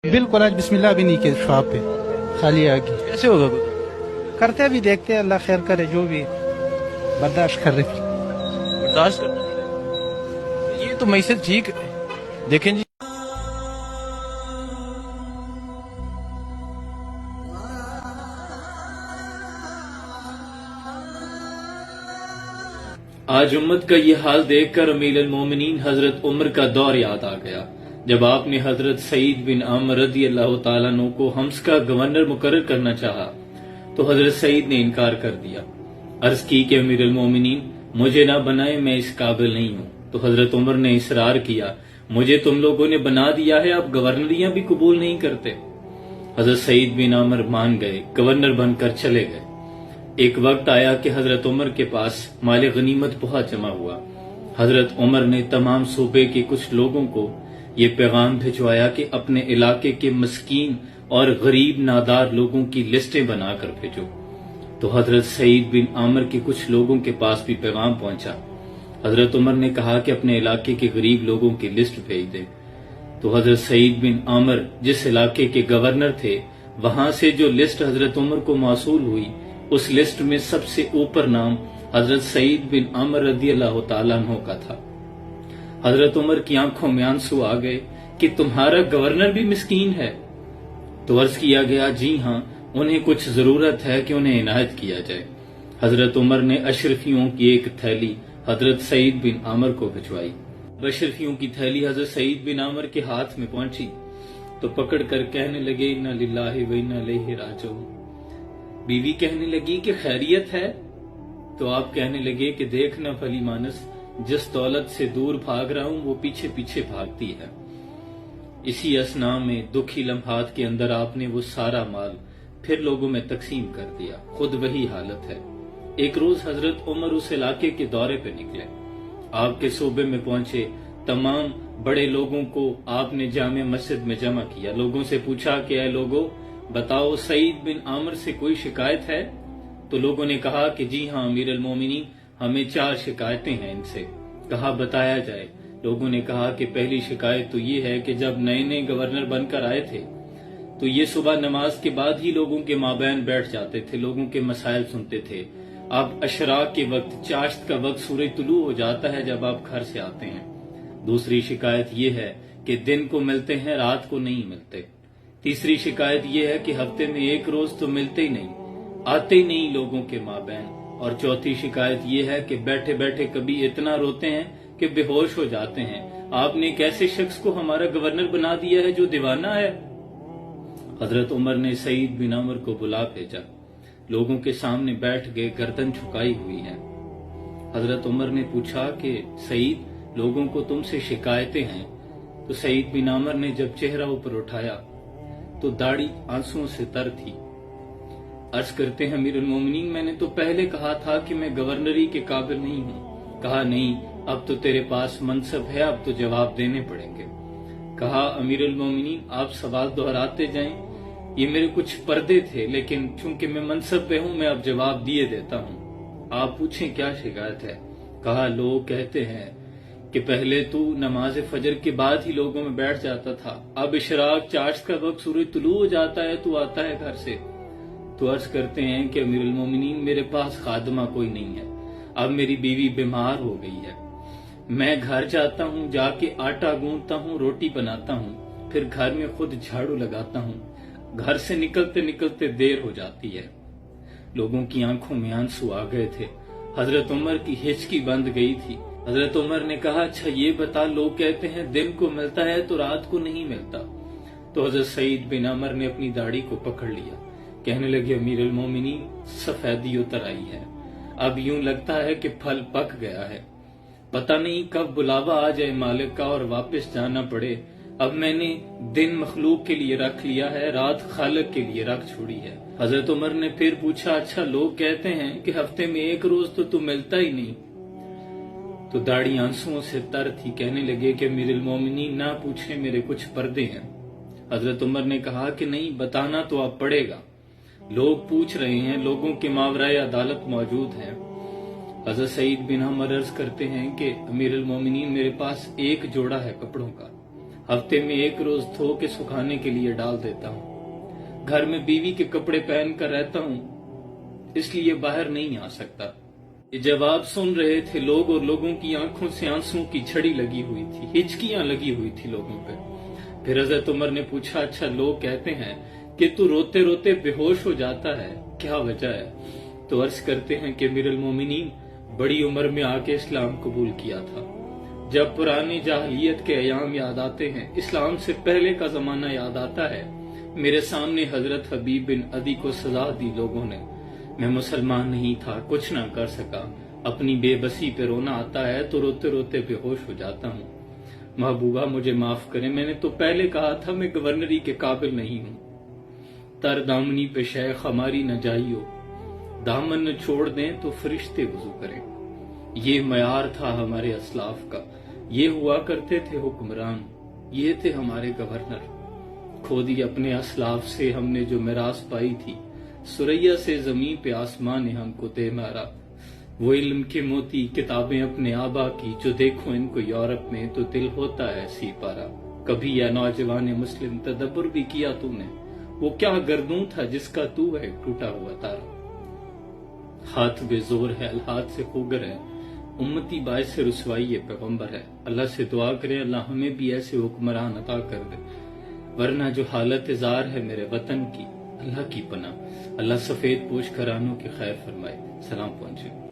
बिल्कुल आज बिस्मिल्लाह भी नहीं किया शॉप पे, खाली आगे कैसे होगा कुछ करते अभी देखते हैं, अल्लाह खैर करे, जो भी बर्दाश्त कर रहे। बर्दाश्त कर ये तो मैसेज ठीक है। देखें जी, आज उम्मत का ये हाल देखकर अमीर अल-मोमिनीन हजरत उमर का दौर याद आ गया, जब आपने हजरत सईद बिन आमर रदी अल्लाह तआला अन्हु को हम्स का गवर्नर मुकर्रर करना चाहा तो हजरत सईद ने इनकार कर दिया। अर्ज की कि अमीर अल-मोमिनीन मुझे ना बनाए, मैं इस काबिल नहीं हूँ। तो हजरत उमर ने इसरार किया, मुझे तुम लोगों ने बना दिया है, अब गवर्नरियां भी कबूल नहीं करते। हजरत सईद बिन आमर मान गए, गवर्नर बनकर चले गए। एक वक्त आया कि हजरत उमर के पास माल गनीमत बहुत जमा हुआ। हजरत उमर ने तमाम सूबे के कुछ लोगों को ये पैगाम भिजवाया कि अपने इलाके के मस्कीन और गरीब नादार लोगों की लिस्टें बनाकर भेजो। तो हजरत सईद बिन आमर के कुछ लोगों के पास भी पैगाम पहुंचा। हजरत उमर ने कहा कि अपने इलाके के गरीब लोगों की लिस्ट भेज दें। तो हजरत सईद बिन आमर जिस इलाके के गवर्नर थे, वहां से जो लिस्ट हजरत उमर को मौसूल हुई, उस लिस्ट में सबसे ऊपर नाम हजरत सईद बिन आमर रदी अल्लाह तआला अन्हु का था। हजरत उमर की आंखों में आंसू आ गए कि तुम्हारा गवर्नर भी मिस्कीन है। तो अर्ज किया गया, जी हां, उन्हें कुछ जरूरत है कि उन्हें इनायत किया जाए। हजरत उमर ने अशरफियों की एक थैली हजरत सईद बिन आमर को भिजवाई। अशरफियों की थैली हजरत सईद बिन आमर के हाथ में पहुंची तो पकड़ कर कहने लगे, इन्ना लिल्लाहि व इन्ना इलैहि राजिऊन। बीवी कहने लगी कि खैरियत है? तो आप कहने लगे कि देखना फली मानस, जिस दौलत से दूर भाग रहा हूं वो पीछे पीछे भागती है। इसी असना में दुखी लम्हात के अंदर आपने वो सारा माल फिर लोगों में तकसीम कर दिया। खुद वही हालत है। एक रोज हजरत उमर उस इलाके के दौरे पे निकले, आपके सूबे में पहुंचे। तमाम बड़े लोगों को आपने जामे मस्जिद में जमा किया। लोगों से पूछा कि ऐ लोगों, बताओ सईद बिन आमर से कोई शिकायत है? तो लोगों ने कहा कि जी हां अमीर अल-मोमिनीन, हमें 4 शिकायतें हैं इनसे। कहा बताया जाए। लोगों ने कहा कि पहली शिकायत तो ये है कि जब नए नए गवर्नर बनकर आए थे तो ये सुबह नमाज के बाद ही लोगों के माबैन बैठ जाते थे, लोगों के मसाइल सुनते थे। अब अशराक के वक्त, चाश्त का वक्त, सूरज तुलू हो जाता है जब आप घर से आते हैं। दूसरी शिकायत ये है कि दिन को मिलते हैं, रात को नहीं मिलते। तीसरी शिकायत यह है कि हफ्ते में एक रोज तो मिलते ही नहीं, आते ही नहीं लोगों के माबैन। और चौथी शिकायत यह है कि बैठे बैठे कभी इतना रोते हैं कि बेहोश हो जाते हैं। आपने एक ऐसे शख्स को हमारा गवर्नर बना दिया है जो दीवाना है। हजरत उमर ने सईद बिन आमर को बुला भेजा। लोगों के सामने बैठ गए, गर्दन झुकाई हुई है। हजरत उमर ने पूछा कि सईद, लोगों को तुमसे शिकायतें हैं। तो सईद बिन आमर ने जब चेहरा ऊपर उठाया तो दाढ़ी आंसुओं से तर थी। अर्ज करते हैं, अमीर अल-मोमिनीन, मैंने तो पहले कहा था कि मैं गवर्नरी के काबिल नहीं हूं। कहा नहीं, अब तो तेरे पास मनसब है, अब तो जवाब देने पड़ेंगे। कहा अमीर अल-मोमिनीन, आप सवाल दोहराते जाएं, ये मेरे कुछ पर्दे थे, लेकिन चूंकि मैं मनसब पे हूं, मैं अब जवाब दिए देता हूं। आप पूछें क्या शिकायत है। कहा लोग कहते हैं कि पहले तू नमाज फजर के बाद ही लोगों में बैठ जाता था, अब इशराक चाश्त का वक्त, सूरज तुलू हो जाता है, तू आता है घर से। तो अर्ज करते हैं कि अमीर अल-मोमिनीन, मेरे पास खादमा कोई नहीं है, अब मेरी बीवी बीमार हो गई है। मैं घर जाता हूँ, जाके आटा गूंथता हूँ, रोटी बनाता हूँ, फिर घर में खुद झाड़ू लगाता हूँ। घर से निकलते निकलते देर हो जाती है। लोगों की आंखों में आंसू आ गए थे। हजरत उमर की हिचकी बंद गई थी। हजरत उमर ने कहा, अच्छा ये बता, लोग कहते हैं दिन को मिलता है तो रात को नहीं मिलता। तो हजरत सईद बिन आमर ने अपनी दाढ़ी को पकड़ लिया। कहने लगे, अमीर अल-मोमिनीन, सफेदी उतर आई है, अब यूं लगता है कि फल पक गया है। पता नहीं कब बुलावा आ जाए मालिक का और वापस जाना पड़े। अब मैंने दिन मखलूक के लिए रख लिया है, रात खालिक के लिए रख छोड़ी है। हजरत उमर ने फिर पूछा, अच्छा लोग कहते हैं कि हफ्ते में एक रोज तो तू मिलता ही नहीं। तो दाढ़ी आंसुओं से तर थी। कहने लगे कि अमीर अल-मोमिनीन, ना पूछे, मेरे कुछ पर्दे हैं। हजरत उमर ने कहा कि नहीं, बताना तो अब पड़ेगा, लोग पूछ रहे हैं, लोगों के मावराए अदालत मौजूद हैं। हजरत सईद बिन आमर अर्ज करते हैं कि अमीर अल-मोमिनीन, मेरे पास एक जोड़ा है कपड़ों का। ہفتے میں 1 روز دھو کے سکھانے کے لیے ڈال دیتا ہوں۔ گھر میں بیوی کے کپڑے پہن کر رہتا ہوں، اس لیے باہر نہیں آ سکتا۔ یہ جواب سن رہے تھے لوگ اور لوگوں کی آنکھوں سے آنسوں کی جھڑی لگی ہوئی تھی، ہچکیاں لگی ہوئی تھی لوگوں پہ۔ پھر حضرت عمر نے پوچھا، اچھا لوگ کہتے ہیں کہ تو روتے روتے بے ہوش ہو جاتا ہے، کیا وجہ ہے؟ تو عرض کرتے ہیں کہ امیر المومنین بڑی عمر میں آ کے اسلام قبول کیا تھا۔ جب پرانی جاہلیت کے ایام یاد آتے ہیں، اسلام سے پہلے کا زمانہ یاد آتا ہے، میرے سامنے حضرت حبیب بن عدی کو سزا دی لوگوں نے، میں مسلمان نہیں تھا، کچھ نہ کر سکا، اپنی بے بسی پہ رونا آتا ہے تو روتے روتے بے ہوش ہو جاتا ہوں۔ محبوبہ مجھے معاف کریں، میں نے تو پہلے کہا تھا میں گورنری کے قابل نہیں ہوں۔ تر دامنی پہ شیخ ہماری نہ جائیو، دامن نہ چھوڑ دیں تو فرشتے وضو کریں۔ یہ معیار تھا ہمارے اسلاف کا، یہ ہوا کرتے تھے حکمران، یہ تھے ہمارے گورنر۔ کھو دی اپنے اسلاف سے ہم نے جو میراث پائی تھی، سریا سے زمین پہ آسمان نے ہم کو دے مارا۔ وہ علم کے موتی کتابیں اپنے آبا کی، جو دیکھو ان کو یورپ میں تو دل ہوتا ہے سی پارا۔ کبھی یا نوجوان مسلم تدبر بھی کیا تو نے، وہ کیا گردوں تھا جس کا تو ہے ٹوٹا ہوا تارا۔ ہاتھ بے زور ہے، الہاتھ سے خوگر ہے، امتی باعث رسوائی پیغمبر ہے۔ اللہ سے دعا کرے اللہ ہمیں بھی ایسے حکمران عطا کر دے، ورنہ جو حالت زار ہے میرے وطن کی، اللہ کی پناہ، اللہ سفید پوش گھرانوں کی خیر فرمائے۔ سلام پہنچے۔